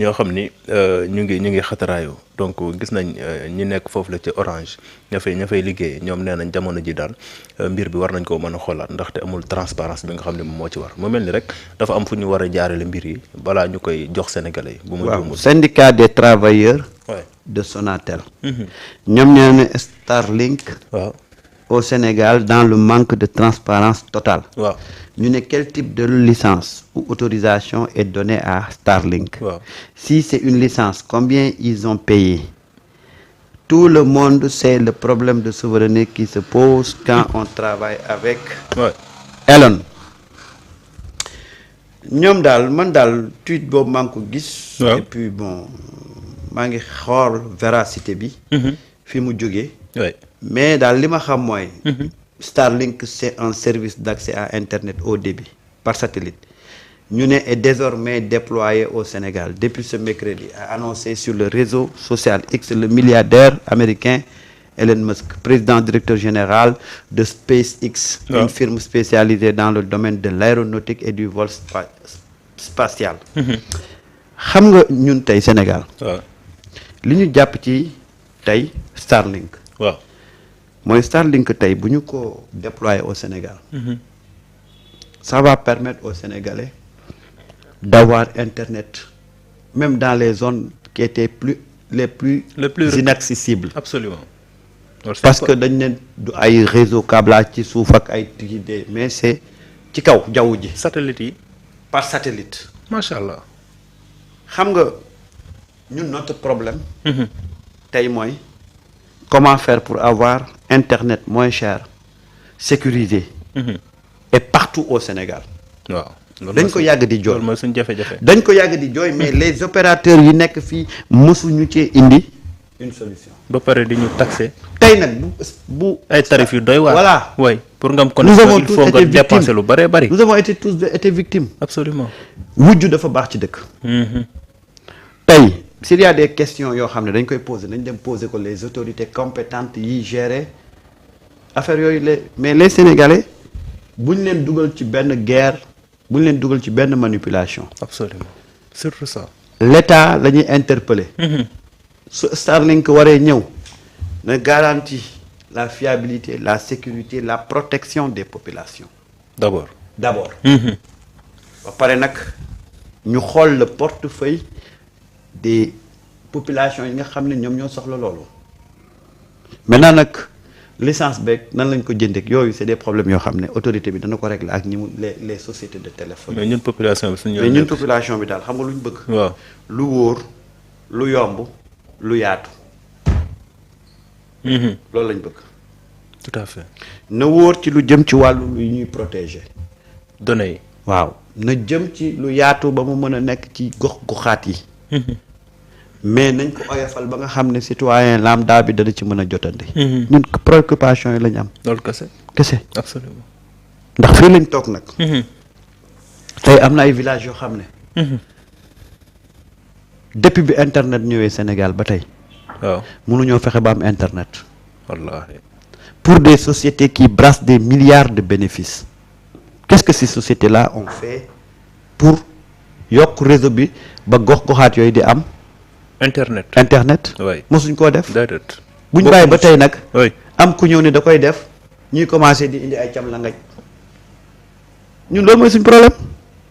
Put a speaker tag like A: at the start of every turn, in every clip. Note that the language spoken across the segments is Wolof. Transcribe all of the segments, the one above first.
A: ñoo xam ni ñu ngi xataraayu donc gis nañ ñi nekk foofu la ci Orange ña fay liggéey ñoom nee nañ jamono ji daal mbir bi war nañ koo mën a xoolaat ndaxte amul transparence bi nga xam ne moom moo ci war mu mel ni rek dafa am fu ñu war a jaarale mbir yi balaa ñu koy jox sénégalais yi. bu ma juumul
B: syndicat des travailleurs. de Sonatel. ñoom ñoo ne Starlink.
A: waaw.
B: au Sénégal dans le manque de transparence totale.
A: waaw
B: ñu ne quel type de licence ou autorisation est donnée à Starlink.
A: waaw.
B: Si c'est une licence, combien ils ont payé? Tout le monde sait le problème de souveraineté qui se pose quand on travaille avec Elon. ñoom daal man daal tweet boobu maa ngi ko gis. et puis bon maa ngi xool véracité bi. fi mu jógee. mais daal li ma xam mooy. Starlink c'est un service d'accès à Internet haut débit par satellite. ñu ne est désormais déployé au Sénégal depuis ce mercredi, a annoncé sur le réseau social X le milliardaire américain Elon Musk, président directeur général de SpaceX, une firme spécialisée dans le domaine de l'aéronautique et du vol spatial. xam nga ñun tey Sénégal. li ñu jàpp ci tey Starlink.
A: waaw
B: mooy Starlink tey bu ñu ko déployer au Sénégal. Ça va permettre aux Sénégalais d'avoir Internet, même dans les zones qui étaient les plus inaccessibles.
A: Absolument.
B: Parce que dañ ne du ay réseau câblage ci suuf ak ay tigidee mais c'est ci kaw jaww ji.
A: satellite yi.
B: par satellite.
A: macha allah.
B: xam nga ñun notre problème. tey mooy comment faire pour avoir Internet moins cher, sécurisé. et partout au Sénégal.
A: waaw.
B: dañ ko yàgg di jooy
A: loolu mooy suñu jafe-jafe.
B: dañ ko yàgg di jooy mais les opérateurs yi nekk fii mësuñu cee indi une solution.
A: ba pare di ñu taxé.
B: tey nag bu
A: ay tarifs yu doy waar.
B: voilà
A: oui pour nga am connexion il faut nga dépenser lu bëree bëri.
B: nous avons été tous été victimes.
A: absolument.
B: wujju dafa baax ci dëkk. tey s'il y a des questions yoo xam ne dañ koy poser dañ dem poser ko les autorités compétentes yi gérer affaire yooyu mais les Sénégalais buñ leen dugal ci benn guerre. bu ñu leen dugal ci benn manipulation.
A: absolument surtout ça.
B: l'État la ñuy interpeller. su Starlink waree ñëw na garantie la fiabilité, la sécurité, la protection des populations. d'abord. ba pare nag ñu xool le portefeuille des populations yi nga xam ne ñoom ñoo soxla loolu. maintenant nag. licence beeg nan lañ ko jëndeek yooyu c'est des problèmes yoo xam ne autorité bi dana ko régler ak ñi mu les sociétés de téléphone.
A: mais ñun population bi suñu.
B: mais ñun population bi daal xam nga lu ñu bëgg.
A: waaw
B: lu wóor lu yomb lu yaatu. loolu lañ bëgg.
A: tout à fait.
B: na wóor ci lu jëm ci wàllu lu ñuy protéger.
A: données yi.
B: waaw na jëm ci lu yaatu ba mu mën a nekk ci gox-goxaat yi. mais nañ ko oyofal ba nga xam ne citoyen lambda bi dana ci mën a jotandi. ñun préoccupation yi lañ am.
A: loolu kese.
B: absolument ndax fii lañ toog nag. tey am na ay villages yoo xam ne. depuis bi internet ñëwee Sénégal ba tey.
A: waaw
B: mënuñoo fexe ba am internet.
A: wallaahi.
B: pour des sociétés qui brassent des milliards de bénéfices. qu'est-ce que ces sociétés-là ont fait pour yokk réseau bi ba gox-goxaat yooyu di am. internet.
A: oui
B: mosuñ koo def.
A: déedéet.
B: buñ bàyyi ba tey nag.
A: oui
B: am ku ñëw ne da koy def ñuy commencer di indi ay cam la ngaj ñun loolu mooy suñ problème.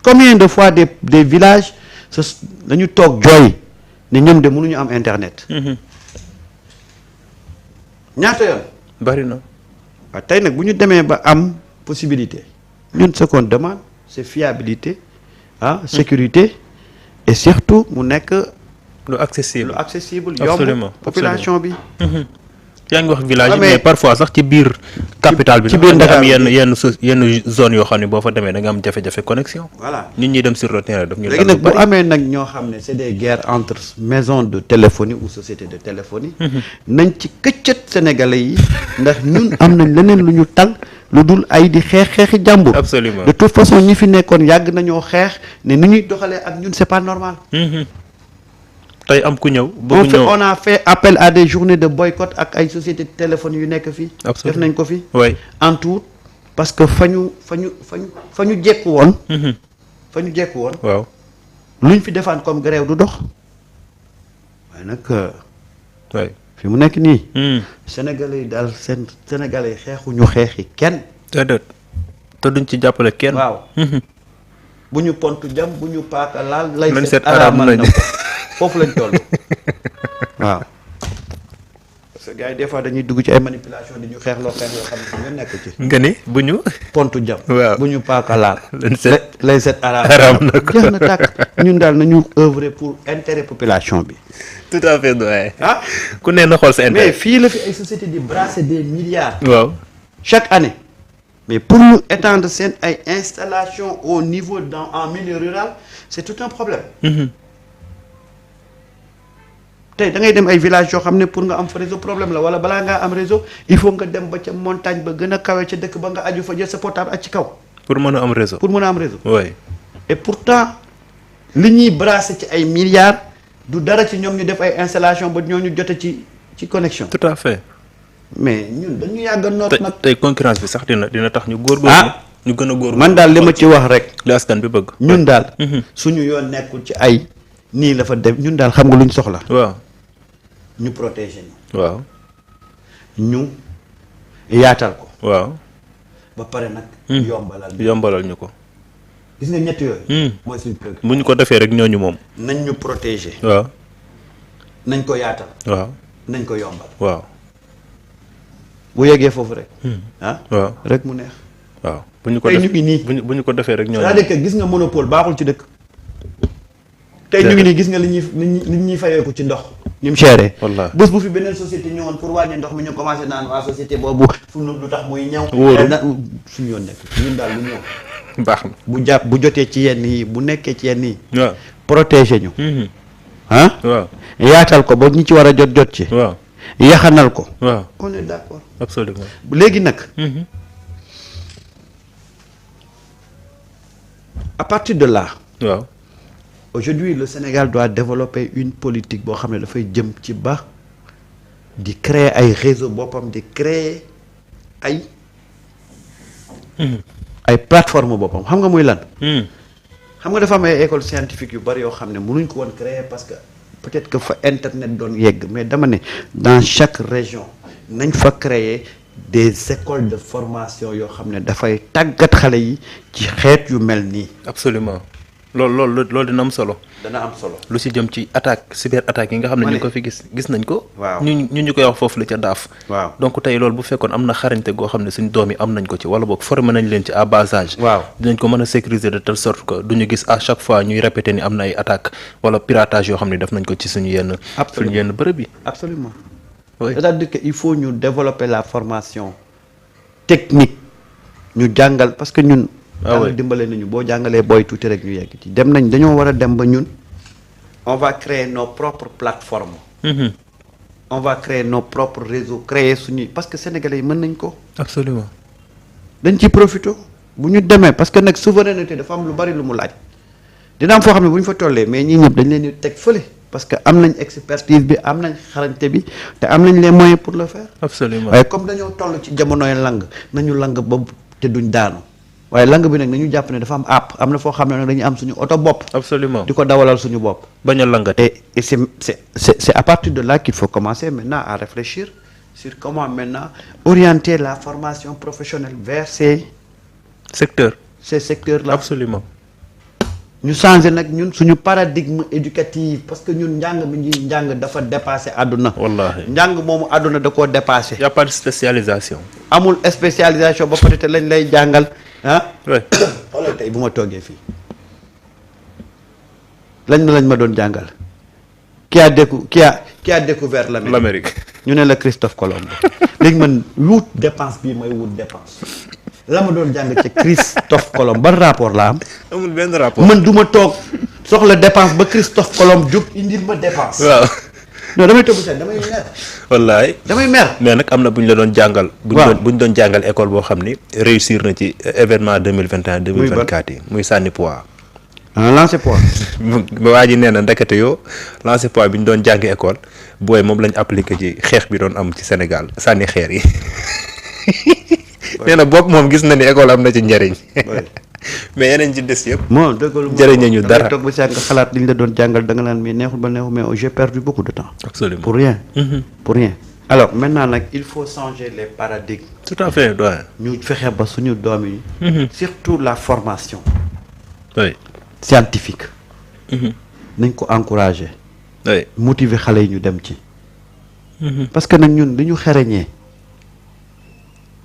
B: combien de fois des villages dañu toog jooy ne ñoom de mënuñu am internet. ñaata yoon.
A: bari na.
B: waaw tey nag bu ñu demee ba am possibilité. ñun ce qu'on demande c'est fiabilité sécurité et surtout mu nekk.
A: lu accessible
B: yomb population bi.
A: yaa ngi wax village yi mais parfois sax ci biir capitale bi.
B: ci biir Dakar
A: am yenn zone yoo xam ne boo fa demee da nga am jafe-jafe connexion.
B: voilà
A: nit ñi dem sur le terrain daf ñu.
B: léegi nag bu amee nag ñoo xam ne c'est des guerres entre maisons de téléphonie ou sociétés de téléphonie. nañ ci këccët sénégalais yi ndax ñun am nañ leneen lu ñu tal lu dul ay di xeexi jàmbur.
A: absolument
B: de toute façon ñi fi nekkoon yàgg nañoo xeex ne ni ñuy doxalee ak ñun c'est pas normal.
A: tey am ku ñëw. bëgg ñëw
B: on a fait appel à des journées de boycott ak ay sociétés de téléphone yu nekk fii. def nañ ko fi.
A: oui
B: en tout parce que fa ñu jekku woon. fa ñu jekku woon.
A: waaw
B: luñ fi defaan comme grève du dox waaye nag
A: waay
B: fi mu nekk nii sénégalais yi daal seen sénégalais yi xeexuñu xeexi kenn
A: déedéet te duñ ci jàppale kenn
B: waaw bu ñu pontu jam bu ñu paaka laal lay
A: lañ
B: seet
A: seet araamal
B: araamal
A: nañ
B: na ko foofu lañ toll waaw parce que gars yi des fois dañuy dugg ci ay manipulation di ñu xeex loo xam ne si nga nekk ci
A: nga ni bu ñu
B: pontu jam
A: waaw
B: bu ñu paaka laal
A: lañ seet
B: lay seet
A: araam na ko
B: jeex na tàkk ñun daal nañu œuvrer pour intérêt population bi
A: tout à fait doyen
B: ah
A: ku ne na xool sa
B: mais
A: intérêt
B: fii la fi ay société di brasser des milliards
A: waaw
B: chaque année mais pour ñu étendre seen ay installation au niveau en milieu rural c'est tout un problème tey da ngay dem ay villages yoo xam ne pour nga am fa réseau problème la wala balaa ngaa am réseau il faut nga dem ba ca montagne ba gën a kawe ca dëkk ba nga aju fa jël sa portable ak ci kaw
A: pour mën a am réseau
B: pour mën a am réseau
A: oui
B: et pourtant li ñuy brasser ci ay milliards du dara ci ñoom ñu def ay installation ba ñoo ñu jote ci connexion
A: tout à fait
B: mais ñun dañu yàgg a noot nag
A: tey concurrence bi sax dina tax ñu góorgóorlu ñu gën a góorgóorlu
B: man daal li ma ci wax rek
A: li askan bi bëgg
B: ñun daal suñu yoon nekkul ci ay nii la fa dem ñun daal xam nga luñ soxla
A: waaw
B: ñu protéger ñu
A: waaw
B: ñu yaatal ko
A: waaw
B: ba pare nag
A: yombalal ñu ko
B: gis nga ñett yooyu mooy suñu préoccupation
A: bu ñu ko defee rek ñooñu moom
B: nañ ñu protéger
A: waaw
B: nañ ko yaatal
A: waaw
B: nañ ko yombal
A: waaw
B: bu yeggee foofu rek
A: waaw
B: rek mu neex
A: waaw bu ñu ko
B: tey ñu ngi nii
A: bu ñu ko defee rek ñooñu
B: c'est-à-dire que gis nga monopole baaxul ci dëkk tey ñu ngi nii gis nga li ñuy fayeeku ci ndox ni mu chéré
A: wallaahi
B: bés bu fi beneen société ñëwoon pour wàññi ndox mi ñu commencé naan waa société boobu fu nu lu tax muy ñëw
A: wóoru
B: suñu yoon nekk ñun daal lu ñëw
A: baax na
B: bu jotee ci yenn yi bu nekkee ci yenn yi
A: waaw
B: protéger ñu
A: waaw
B: yaatal ko ba ñi ci war a jot ci
A: waaw
B: yaxanal ko
A: waaw
B: on est d'accord
A: absolument
B: léegi nag à partir de là
A: waaw
B: aujourd'hui le Sénégal doit développer une politique boo xam ne dafay jëm ci ba di créer ay réseau boppam di créer ay plateforme boppam xam nga muy lan xam nga dafa am ay école scientifique yu bari yoo xam ne mënuñ ko woon créer parce que peut-être que fa internet doon yegg mais dama ne dans chaque région nañ fa créer des écoles de formation yoo xam ne dafay tàggat xale yi ci xeet yu mel nii
A: absolument loolu dina am solo
B: dana am solo
A: lu si jëm ci cyber attaque yi nga xam ne ñu ko fi gis nañ ko
B: waaw
A: ñu koy wax foofu la ca daaf
B: waaw
A: donc tey loolu bu fekkoon am na xarañte goo xam ne suñ doom yi am nañ ko ci wala boog formé nañ leen ci à bas âge
B: waaw
A: dinañ ko mën a sécuriser de telle sorte que duñu gis à chaque fois ñuy répéter ni am na ay attaque wala piratage yoo xam ne def nañ ko ci suñu yenn bërëb yi
B: absolument
A: oui
B: c'est-à-dire que il faut ñu développer la formation technique ñu jàngal parce que ñun yàlla dimbale nañu boo jàngalee booy tuuti rek ñu yegg ci dem nañ dañoo war a dem ba ñun on va créer nos propres plateformes on va créer nos propres réseaux créer suñuy parce que sénégalais yi mën nañ ko
A: absolument
B: dañ ciy profité bu ñu demee parce que nag souveraineté dafa am lu bari lu mu laaj dina am foo xam ne bu ñu fa tollee mais ñii ñëpp dañ leen di teg fële parce que am nañ expertise bi am nañ xarañte bi te am nañ les moyens pour le faire
A: absolument
B: waaye comme dañoo toll ci jamonoy lang nañu lang ba te duñ daanu waaye lang bi nag nañu jàpp ne dafa am àpp am na foo xam ne nag dañuy am suñu oto bopp
A: absolument
B: di ko dawalal suñu bopp
A: bañ a langate
B: et c'est à partir de là qu'il faut commencer maintenant à réfléchir sur comment maintenant orienter la formation professionnelle vers ces secteurs là
A: absolument
B: ñu changer nag ñun suñu paradigme éducatif parce que ñun njàng mi ñuy njàng dafa dépassé àdduna
A: wallahi
B: njàng moomu àdduna da koo dépassé
A: y a pas de spécialisation
B: amul spécialisation ba peut-être lañ lay jàngal
A: oui
B: xoolal tey bu ma toogee fii lañ ma doon jàngal qui a découvert
A: l'Amérique
B: ñu ne la Christophe Colomb léegi man wut dépense bii may wut dépense la ma doon jàng ca Christophe Colomb ban rapport la am
A: amul benn rapport
B: man du ma toog soxla dépense ba Christophe Colomb jóg indil ma dépense
A: waaw
B: non damay tëb seen damay mer
A: wallaay
B: damay mer
A: mais nag am na bu ñu la doon jàngal bu ñu doon jàngal école boo xam ni réussir na ci événement 2021 2024 yi muy sànni poids
B: lancer poids
A: ba waa ji nee na ndekete yoo lancer poids bi ñu doon jàngi école booy moom lañ appliqué ci xeex bi doon am ci Sénégal sànni xeer yi nee na boog moom gis na ni école am na ci njëriñ mais yeneen ci des yëpp.
B: bon dëggalu
A: jërëjëf dara
B: da ngay toog ba si nga xalaat li ñu la doon jàngal da nga naan mais neexul ba neexul mais j'ai perdu beaucoup de temps.
A: absolument
B: pour rien. pour rien. alors maintenant nag il faut changer les paradigmes.
A: tout à fait doyen.
B: ñu fexe ba suñu doom yi. surtout la formation.
A: oui.
B: scientifique. nañ ko encourager.
A: oui.
B: motiver xale yi ñu dem ci. parce que nag ñun li ñu xereñee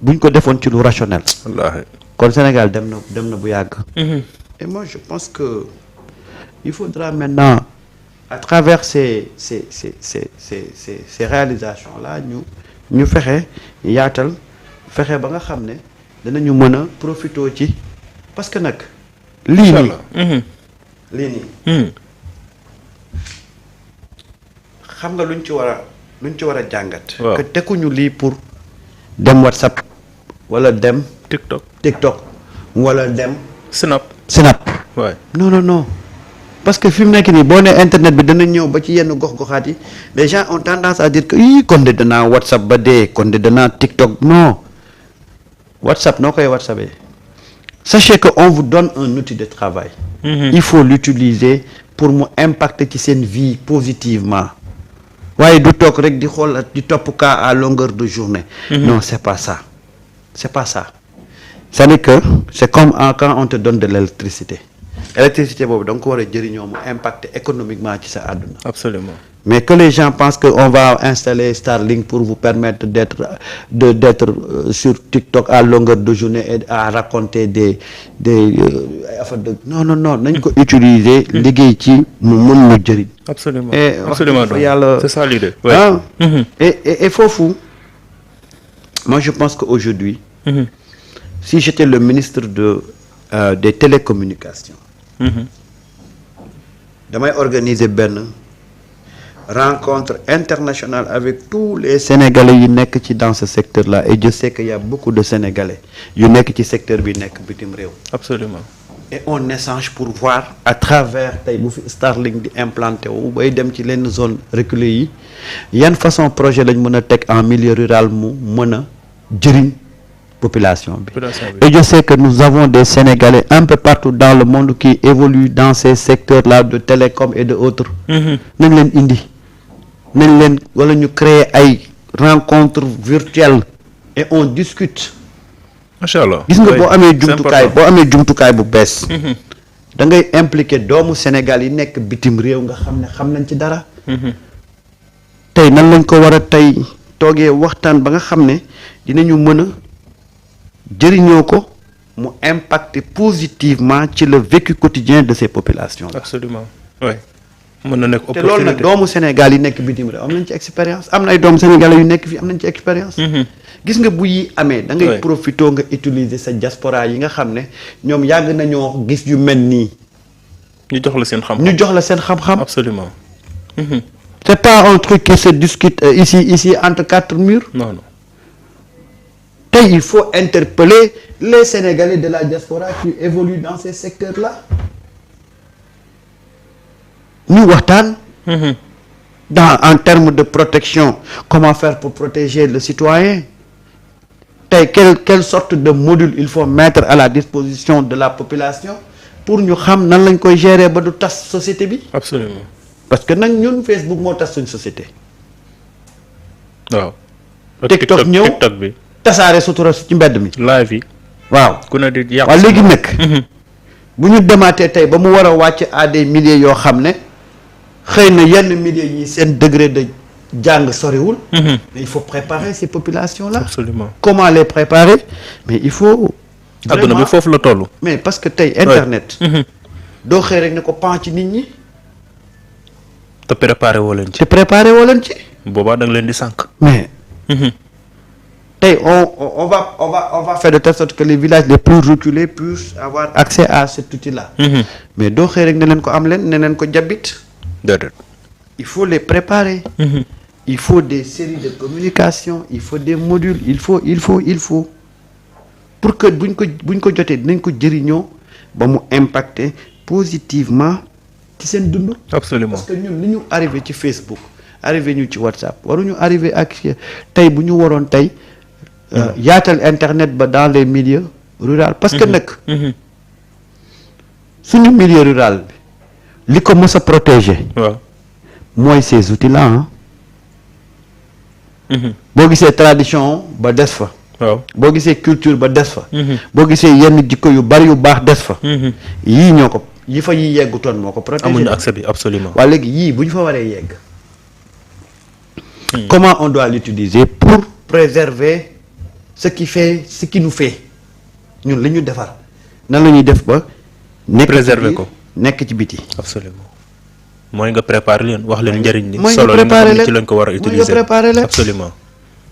B: buñ ko defoon ci lu rationnel.
A: wallaahi.
B: kon Sénégal dem na bu yàgg. et moi je pense que il faudra maintenant à travers ces réalisations là ñu fexe yaatal fexe ba nga xam ne danañu mën a profité ci parce que nag. lii nii lii nii. xam nga luñ ci war a jàngat.
A: waaw
B: que tekkuñu lii pour dem WhatsApp wala dem. TikTok wala dem.
A: Snap. waay
B: non parce que fi mu nekk nii boo nee internet bi dana ñëw ba ci yenn gox-goxaat yi les gens ont tendance à dire que kon de danaa WhatsApp ba dee kon de danaa TikTok non WhatsApp noo koy WhatsAppee sachez que on vous donne un outil de travail. il faut l'utiliser pour mu impacter ci seen vie positivement waaye du toog rek di xool di topp cas à longueur de journée. non c'est pas ça c'est-à-dire que c'est comme quand on te donne de l'électricité boobu da nga ko war a jëriñoo mu impacter économiquement ci sa àdduna.
A: absolument.
B: mais que les gens pensent que on va installer Starlink pour vous permettre d'être sur TikTok à longueur de journée et à raconter des affaires de non nañ ko utiliser. liggéey ci mu mën ñu jëriñ.
A: absolument
B: yàlla
A: c'est ça l'idée.
B: ah et foofu moi je pense que aujourd'hui si j'étais le ministre des télécommunications. damay organiser benn rencontre internationale avec tous les Sénégalais yi nekk ci dans ce secteur-là et je sais qu'il y a beaucoup de Sénégalais yu nekk ci secteur bi nekk bitim réew.
A: absolument.
B: et on échange pour voir à travers tey bu fi Starlink di implanté wu bay dem ci lenn zone reculée yi yan façon projet lañ mën a teg en milieu rural mu mën a jëriñ population bi. Et je sais que nous avons des Sénégalais un peu partout dans le monde qui évoluent dans ces secteurs-là de télécom et de autres. nañ leen indi nañ leen wala ñu créer ay rencontres virtuelles et on discute.
A: macha allah
B: gis nga boo amee jumtukaay bu bees. da ngay impliquer doomu Sénégal yi nekk bitim réew nga xam ne xam nañ ci dara. tey nan lañ ko war a tey toogee waxtaan ba nga xam ne dinañu mën a jëriñoo ko mu impacter positivement ci le vécu quotidien de ces populations.
A: absolument oui. mën na nekk
B: opportunité te loolu nag doomu Sénégal yi nekk bitim réew am nañ ci expérience am na ay doomu sénégalais yu nekk fii am nañ ci expérience. gis nga bu yi amee da ngay profité nga utiliser sa diaspora yi nga xam ne ñoom yàgg nañoo gis yu mel nii.
A: ñu jox la seen xam-xam.
B: absolument. c'est pas un truc qui se discute ici entre quatre murs.
A: non.
B: tey il faut interpeller les Sénégalais de la diaspora qui évoluent dans ces secteurs-là. ñu waxtaan. en termes de protection comment faire pour protéger le citoyen. tey quelle sorte de module il faut mettre à la disposition de la population pour ñu xam nan lañ koy gérer ba du tas société bi.
A: absolument.
B: parce que nag ñun Facebook moo tas suñ société.
A: waaw.
B: TikTok ñëw
A: TikTok bi.
B: tasaare sutura ci mbedd mi.
A: live yi.
B: waaw
A: ku ne di yàq.
B: waaw léegi nag. bu ñu demaatee tey ba mu war a wàcc à des milliers yoo xam ne xëy na yenn milliers yi seen degré de jàng soriwul. mais il faut préparer ces populations-là.
A: absolument.
B: comment les préparer mais il faut.
A: adduna bi foofu la toll.
B: mais parce que tey internet. doo xëy rek ne ko pan ci nit ñi.
A: te préparé woo leen ci. boobaa da nga leen di sànq.
B: mais. tey on va faire de telle sorte que les villages les plus reculés puissent avoir accès à cet outil-là. mais doo xëy rek ne leen ko am leen ne leen ko jabit.
A: déedéet.
B: il faut les préparer. il faut des séries de communication il faut des modules il faut pour que buñ ko jotee dinañ ko jëriñoo ba mu impacter positivement ci seen dund.
A: absolument
B: parce que ñun li ñu arrivé ci Facebook arrivé ñu ci WhatsApp waruñu arrivé ak tey bu ñu waroon tey. yaatal internet ba dans les milieux ruraux parce que nag. suñu milieu rural bi li ko mës a protéger.
A: waaw
B: mooy ces outils là boo gisee tradition ba des fa.
A: waaw
B: boo gisee culture ba des fa. boo gisee yenn jikko yu bari yu baax des fa. yii ñoo ko yi fa yi yeggutoon moo ko protéger.
A: amuñu accès bi absolument.
B: waaye léegi yii bu ñu fa waree yegg. comment on doit l'utiliser pour préserver ce qui nous fait ñun li ñu defar nan la ñuy def ba.
A: préserver ko
B: nekk ci biti.
A: absolument mooy nga préparer leen wax leen njëriñ li.
B: mooy nga
A: solo li nga
B: préparer
A: xam ne
B: leen
A: ci lañ ko war a utiliser
B: préparer leen
A: absolument.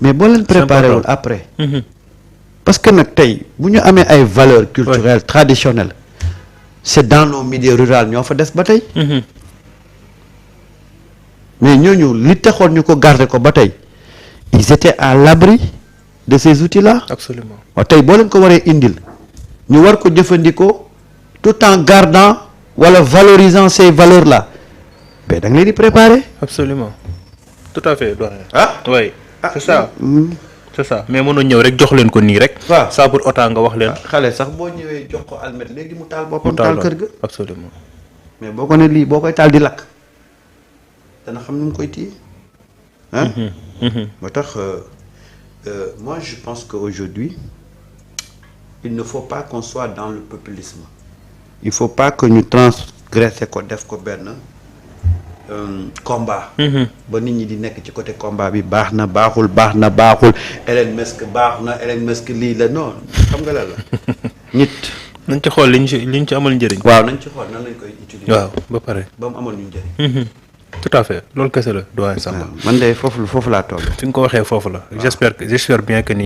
B: mais boo leen préparer wul après. parce que nag tey bu ñu amee ay valeurs culturelles traditionnelles c'est dans nos milieux ruraux ñoo fa des ba tey. mais ñooñu li taxoon ñu ko garder ko ba tey ils étaient à l'abri de ces outils là.
A: absolument
B: waaw tey boo leen ko waree indil ñu war ko jëfandikoo tout en gardant wala valorisant ces valeurs là mais da nga leen di préparer.
A: absolument tout à fait doyen.
B: ah
A: oui c'est ça. c'est ça mais mënoo ñëw rek jox leen ko nii rek.
B: waaw
A: ça pour autant nga wax leen.
B: xale sax boo ñëwee jox ko almet léegi mu taal boppam taal kër ga.
A: absolument
B: mais boo ko ne lii boo koy taal di lakk dana xam nu mu koy téye ah. moo tax moi je pense qu'aujourd'hui il ne faut pas qu'on soit dans le populisme. il faut pas que ñu transgresser ko def ko benn combat. ba nit ñi di nekk ci côté combat bi baax na baaxul Elon Musk baax na Elon Musk lii la non xam nga la nit.
A: nañ ci xool liñ ci amal njëriñ.
B: waaw nañ ci xool nan lañ koy utiliser.
A: waaw ba pare.
B: ba mu amal ñu njëriñ.
A: tout à fait loolu kese la doyen Samba.
B: man de foofu laa toll.
A: fi nga ko waxee foofu la. j'espère bien que ni.